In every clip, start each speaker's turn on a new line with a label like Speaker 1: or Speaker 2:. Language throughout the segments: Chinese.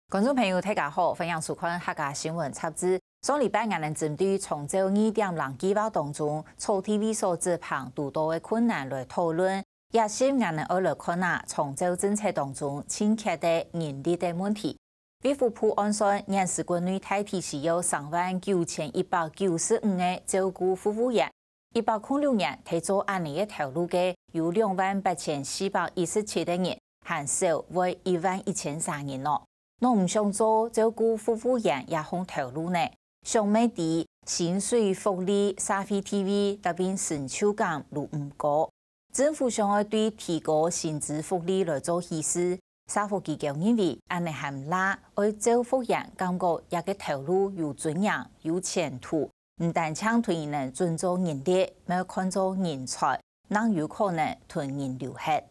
Speaker 1: 观众朋友，大家好，欢迎收看客家新闻插枝。上礼拜我们针对从这2.0计划当中，草 TV 所指旁诸多的困难来讨论，也希我们要来看下从这政策当中欠缺的人力的问题。卫福部按算，现时国内大体是有39195个照顾服务员，106年提早按年的投入的有28417个人，还少为11003人咯。那唔想做照顾服务员也好投入呢？上美的薪水福利、社会 TV 特别成就感如唔高，政府想要对提高薪资福利来做意思。社福机构认为，安尼含拉为照服员感觉也个投入有尊严、有前途，唔但抢对能尊重人力，要看作人才，能有可能吞人流血。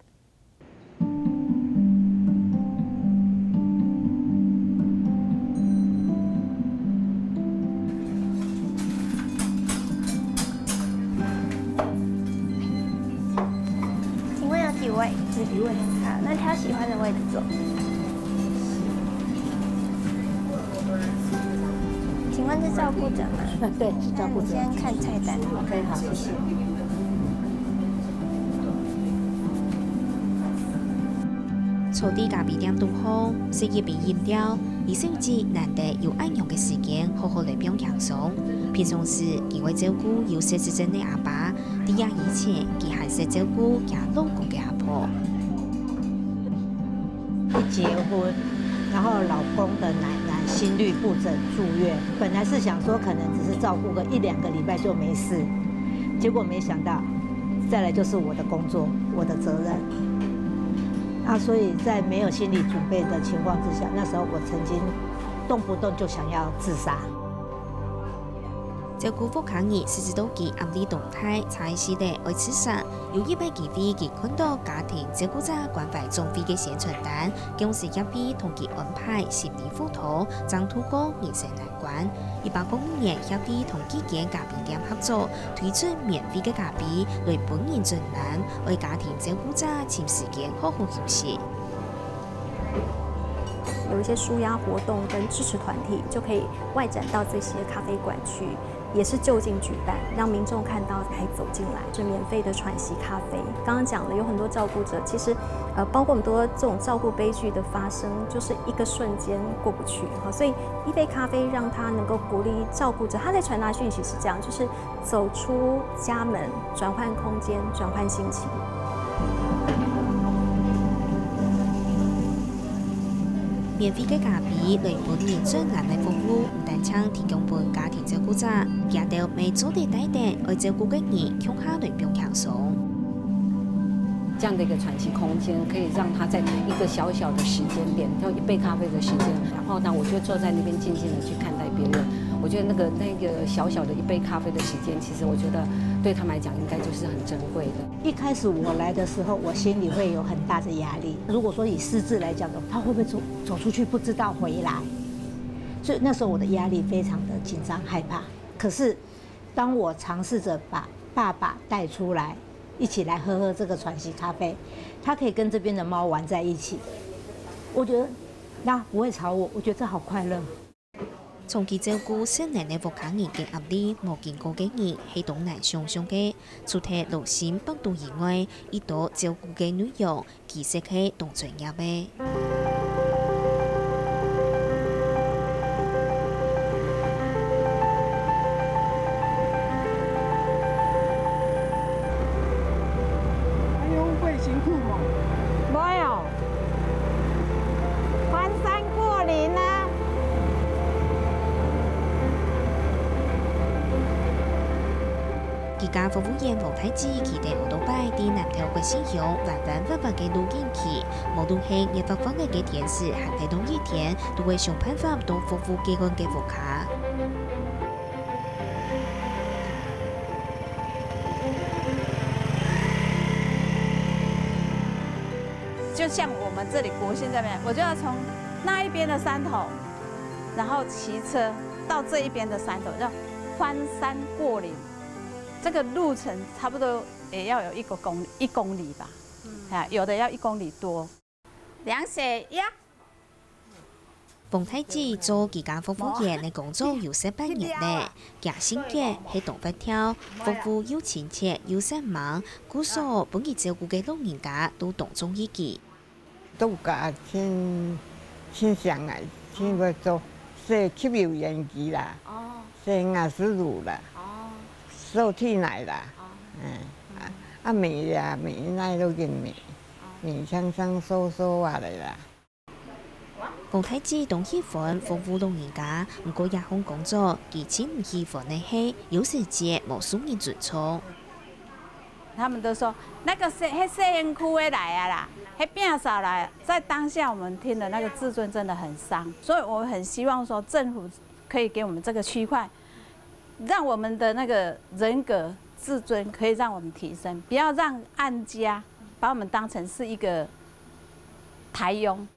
Speaker 2: 几位？是一位。好，那挑喜欢的位置坐。请问是照顾者吗？
Speaker 3: 对，是照顾者。
Speaker 2: 先看菜单。
Speaker 3: OK， 好，谢谢。
Speaker 4: 草地咖啡店都好，事业被淹掉，而甚至难得有安用嘅时间，好好来表扬松。平常时，几位照顾有失智症的阿爸，伫也以前，佢还是照顾也老公嘅阿婆。
Speaker 3: 一结婚，然后老公的奶奶心律不整住院，本来是想说可能只是照顾个1-2个礼拜就没事，结果没想到，再来就是我的工作，我的责任。所以在没有心理准备的情况之下，那时候我曾经动不动就想要自杀。
Speaker 4: 照顾福康儿，时时都记暗地动态，才是的爱自杀。有100几位佢看到家庭照顾者关怀中非嘅宣传单，公司一边同佢安排心理辅导，将度过人生难关。105年一边同几间咖啡店合作，推出免费嘅咖啡，来本人专栏，为家庭照顾者趁时间好好休息。
Speaker 5: 有一些舒压活动跟支持团体，就可以外展到这些咖啡馆区，也是就近举办，让民众看到可以走进来，是免费的喘息咖啡。刚刚讲了，有很多照顾者，其实包括很多这种照顾悲剧的发生，就是一个瞬间过不去哈，所以一杯咖啡让他能够鼓励照顾者，他在传达讯息是这样，就是走出家门，转换空间，转换心情。
Speaker 4: 免费嘅咖啡来本人专栏来服务，唔单唱提供俾家庭照顾者，也到每早地带点爱照顾嘅人向下来表享受。
Speaker 6: 这样的一个喘息空间，可以让他在一个小小的时间点，就1杯咖啡的时间，然后呢，我就坐在那边静静的去看待别人。我觉得那个小小的1杯咖啡的时间，其实我觉得对他们来讲，应该就是很珍贵的。
Speaker 3: 一开始我来的时候，我心里会有很大的压力。如果说以失智来讲的话，他会不会走出去不知道回来？所以那时候我的压力非常的紧张害怕。可是当我尝试着把爸爸带出来，一起来喝这个喘息咖啡，他可以跟这边的猫玩在一起，我觉得那不会吵我，我觉得这好快乐。
Speaker 4: 长期照顾少年的福康儿嘅压力无见过嘅人系东南上上嘅，除咗留心帮助以外，依度照顾嘅内容其实係同專業嘅。
Speaker 7: 还有卫sinh褲嗎？
Speaker 3: 沒有，翻山過嶺啊！
Speaker 4: 而家服務員黃太子期待好多擺啲南投嘅使用彎嘅路徑期，無論係熱發放嘅電視，還係同一天都會想辦法到服務機關嘅服卡。
Speaker 8: 就像我们这里国姓这边，我就要从那一边的山头，然后骑车到这一边的山头，叫翻山过岭。这个路程差不多也要有1公里吧，有的要1公里多。
Speaker 2: 量血压。
Speaker 4: 彭太子做几家服务员的工作有18年嘞，家性格系动不跳，服务又亲切又善忙，故所本意照顾嘅老人家都动中意佢。
Speaker 7: 度假先上来，先要做，说吸油烟机啦，说牙齿乳啦，受气奶啦，美奶都见美香香酥酥啊嚟啦。
Speaker 4: 彭太子都喜欢服务老人家，不过也好工作，其实唔喜欢的是有时节无属人尊重。
Speaker 8: 他们都说那个细人区的来啊啦，那变少来。在当下我们听的那个自尊真的很伤，所以我很希望说政府可以给我们这个区块，让我们的那个人格自尊可以让我们提升，不要让案家把我们当成是一个台佣。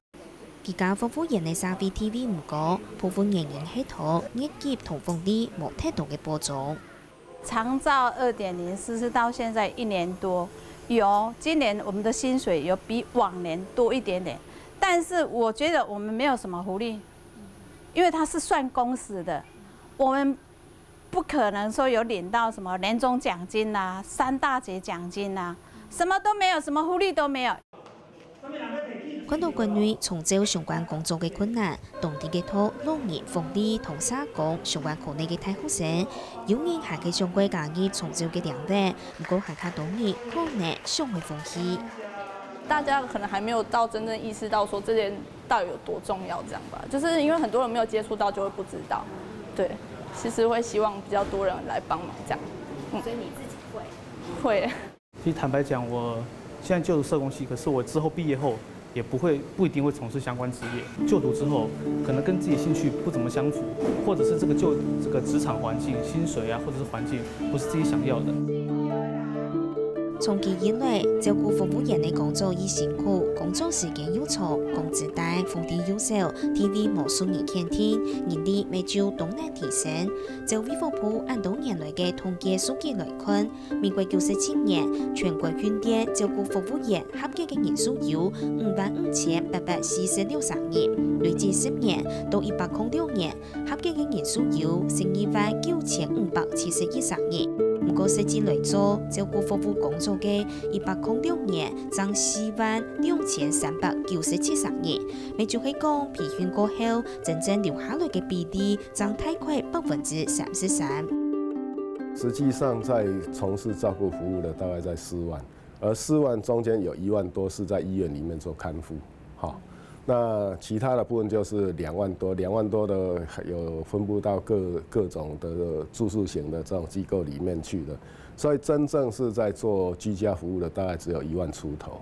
Speaker 4: 而家服務員嘅收費 TV 唔高，部分人員喺度業績同福利冇太多嘅波動。
Speaker 8: 長照2.0實施到現在1年多，今年我們的薪水有比往年多一點點，但是我覺得我們沒有什麼福利，因為它是算工時的，我們不可能說有領到什麼年終獎金啊、3大節獎金啊，什麼都沒有，什麼福利都沒有。
Speaker 4: 看到關於從照相關工作嘅困難，當地嘅土農業福利同社工相關可能嘅大學生，有人還可以上歸家業從照嘅兩位，不過還卡多年可能上會放棄。
Speaker 9: 大家可能還沒有到真正意識到說這件到底有多重要，這樣吧，就是因為很多人沒有接觸到，就會不知道。對，其實會希望比較多人來幫忙，這樣。
Speaker 5: 所以你自己
Speaker 9: 會。
Speaker 10: 其實坦白講，我現在就讀社工系，可是我之後畢業後也不一定會從事相關職業。就讀之後，可能跟自己興趣不怎麼相符，或者是這個職場環境、薪水啊，或者是環境不是自己想要的。
Speaker 4: 長期以來，照顧服務員嘅工作已辛苦，工作時間又長，工資低，福利又少 ，TV 無數人傾聽，人力未就都難提升。就衛福部按多年來嘅統計數據來看，民國97年全國訓練照顧服務員合格嘅人數有55846人，累計10年到106年，合格嘅人數有129571人。不過實際來做照顧服務工作嘅106年，增42397人。咪就係講培訓過後，真正留下來嘅比例增大概33%。
Speaker 11: 實際上，在從事照顧服務的大概在4萬，而4萬中間有1萬多是在醫院裡面做看護，好。那其他的部分就是2萬多，2萬多的有分布到各種的住宿型的這種機構裡面去的，所以真正是在做居家服務的大概只有1萬出頭。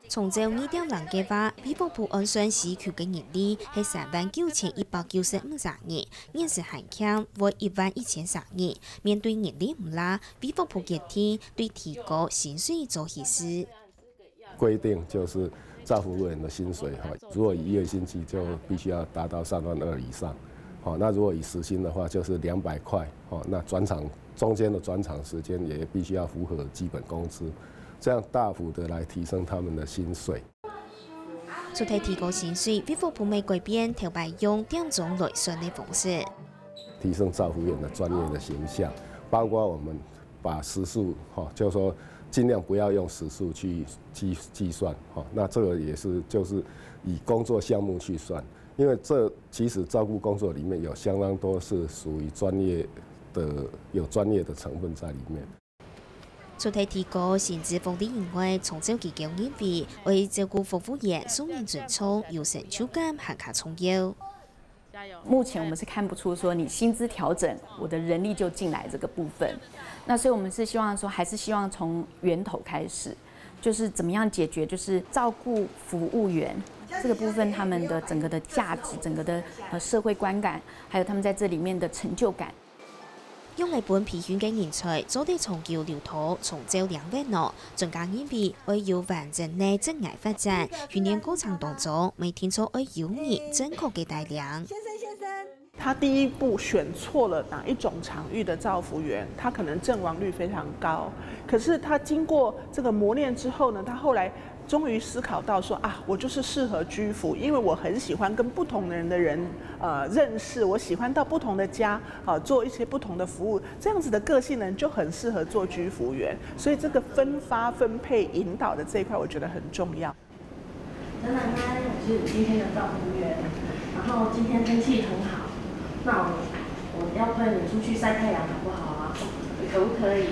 Speaker 4: 從照2.0計劃，衛福部按算市區嘅人力係39195人，現時限額為11030人。面對人力唔拉，衛福部決定對提高薪水做實施。
Speaker 11: 規定就是照服務員的薪水，如果以月薪計就必須要達到3萬2以上，那如果以時薪的話就是200塊，那轉場中間的轉場時間也必須要符合基本工資，這樣大幅的來提升他們的薪水。
Speaker 4: 除咗提高薪水，衛福部未改變頭擺用2種來算的方式，
Speaker 11: 提升照服員的專業的形象，包括我們把時數，就是說盡量不要用時數去計算，那這個也是就是以工作項目去算，因為這其實照顧工作裡面有相當多是屬於專業的，有專業的成分在裡面。
Speaker 4: 除咗提高薪資福利以外，從照機構認為為照顧服務員受人尊重、有成就感還較重要。
Speaker 12: 目前我們是看不出說你薪資調整，我的人力就進來這個部分。那所以我們是希望說，還是希望從源頭開始，就是怎麼樣解決，就是照顧服務員這個部分他們的整個的價值、整個的社會觀感，還有他們在這裡面的成就感。
Speaker 4: 用嚟本培訓嘅人才，早啲從橋療土，從照兩位內，專家認為會有完整嘅職涯發展。訓練過程當中，未聽錯會有你正確嘅帶領。
Speaker 13: 他第一步選錯了哪一種場域的照服員，他可能陣亡率非常高。可是他經過這個磨練之後呢，他後來终于思考到说啊，我就是适合居服，因为我很喜欢跟不同的人认识，我喜欢到不同的家做一些不同的服务，这样子的个性呢就很适合做居服员。所以这个分发、分配、引导的这一块，我觉得很重要。
Speaker 14: 展览开，我是今天的照顾员，然后今天天气很好，那我要推你出去晒太阳好不好啊？你可不可以？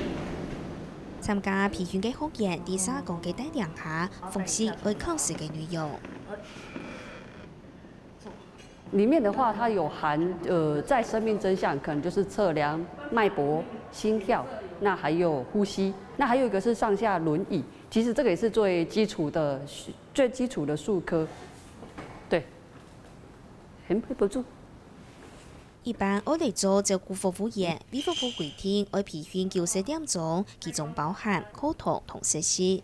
Speaker 4: 参加培训嘅學員第三個嘅帶領下，奉仕會考試嘅內容。
Speaker 15: 里面的话，它有含在生命真相，可能就是测量脉搏、心跳，那还有呼吸，那还有一个是上下轮椅。其实这个也是最基础的术科，对，很背不住。
Speaker 4: 一般我哋做照顧服務員，美服部規定要培訓90點鐘，其中包含口頭同實習。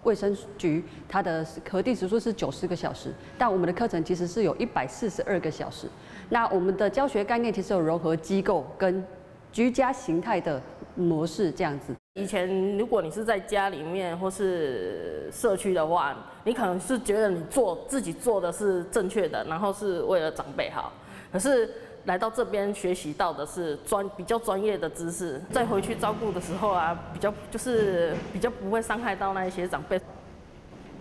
Speaker 15: 衛生局它的核定時數是90個小時，但我們的課程其實是有142個小時。那我們的教學概念其實有融合機構跟居家形態的模式，這樣子。
Speaker 14: 以前如果你是在家裡面或是社區的話，你可能是覺得你自己做的是正確的，然後是為了長輩好。可是來到這邊學習到的是比較專業的知識，再回去照顧的時候啊，比較不會傷害到那一些長輩。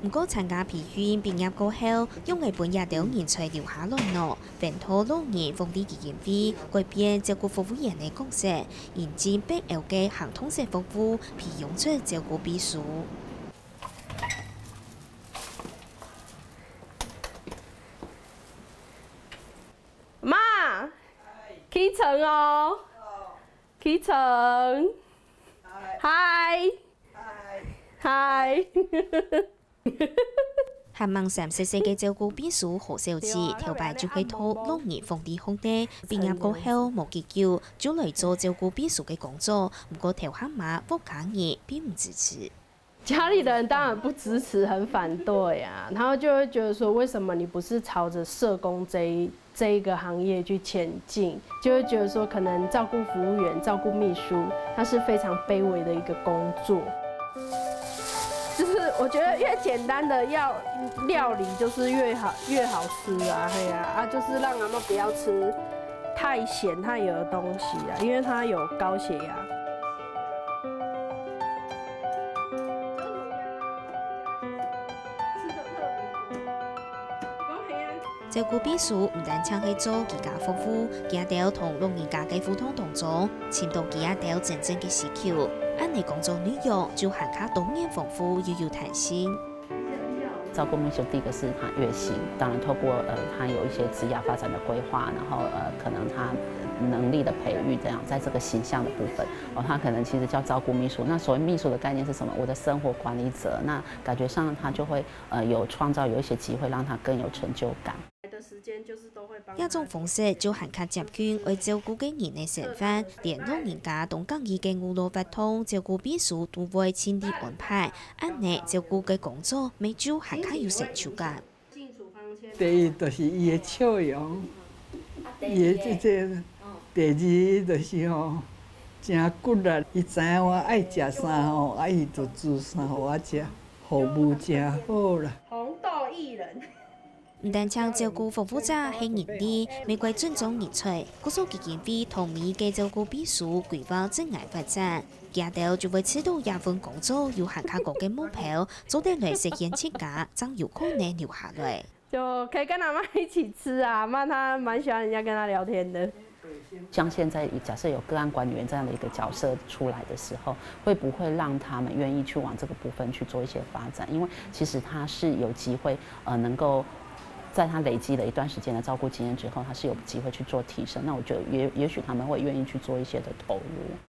Speaker 4: 不過參加培訓畢業過後，用嘅本日到人才留下來咯，本土老年福利基金會改變照顧服務員嘅角色，引進北歐嘅行通式服務，培養出照顧秘書。
Speaker 14: 媽，起床哦，起床，嗨，嗨。
Speaker 4: 韓網30歲嘅照顧秘書何小智，頭擺就去討老年福利紅的，畢業過後冇幾久就來做照顧秘書嘅工作，不過頭下媽不抗議，並唔支持。
Speaker 14: 家裡的人當然不支持，很反對啊，然後就會覺得說，為什麼你不是朝着社工這一個行業去前進？就會覺得說，可能照顧服務員、照顧秘書，它是非常卑微的一個工作。就是我覺得越簡單的料理就是越好吃啊，對啊，就是讓他們不要吃太鹹太油的東西啊，因為它有高血壓。
Speaker 4: 照顧秘書唔單淨係做居家服務，佢亦要同老人家嘅互動當中，尋到佢亦要真正嘅需求。按你工作內容就涵蓋多元豐富又有彈性。
Speaker 16: 照顧秘書第一個是他月薪，當然透過他有一些職業發展的規劃，然後可能他能力的培育，這樣在這個形象的部分，他可能其實叫照顧秘書。那所謂秘書的概念是什麼？我的生活管理者，那感覺上他就會有創造有一些機會，讓他更有成就感。
Speaker 4: 一種方式就涵蓋接權為照顧嘅人嘅身份，連老人家同家己嘅五路八通，照顧秘書都會親自安排，按呢照顧嘅工作，咪就涵蓋有成就感。
Speaker 17: 第一就是伊嘅笑容，伊嘅這第二就是真骨力，伊知影我愛食啥伊就煮啥互我食，服務真好啦。
Speaker 14: 紅豆薏仁。
Speaker 4: 唔單唱照顧服務者係人力，玫瑰尊重人才，嗰數基金會同意嘅照顧秘書規劃職涯發展，家頭就會知道一份工作有涵蓋各嘅目標，做得來實現成家，真有可能留下來。
Speaker 14: 就可以跟阿媽一起吃啊，媽她蠻喜歡人家跟她聊天的。
Speaker 16: 像現在假設有個案管理員這樣的一個角色出來的時候，會不會讓他們願意去往這個部分去做一些發展？因為其實他是有機會能夠。在他累積了一段時間的照顧經驗之後，他是有機會去做提升。那我覺得也許他們會願意去做一些的投入。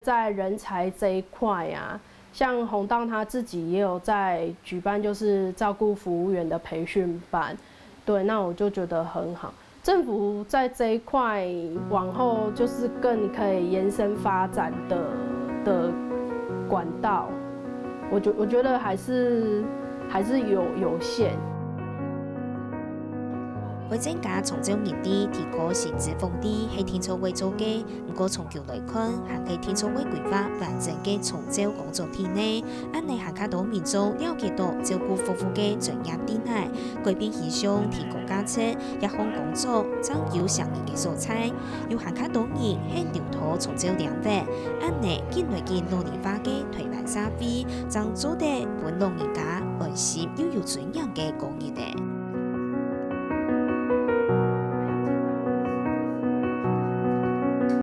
Speaker 14: 在人才這一塊啊，像紅道他自己也有在舉辦，就是照顧服務員的培訓班。對，那我就覺得很好。政府在這一塊往後就是更可以延伸發展的管道，我覺得還是有限。
Speaker 4: 会增加从州年底提高薪资风低系天草会做嘅，不过从桥来看，还系天草会规划完整嘅从州工作体内，安尼下卡到民众了解到照顾夫妇嘅专业点系，改变思想，提高价值，一项工作找有相应嘅素材，有下卡到人喺调头从州两百，安尼建立嘅老年化嘅退休社会，将做得本老人家安心又有尊严嘅工业嘅。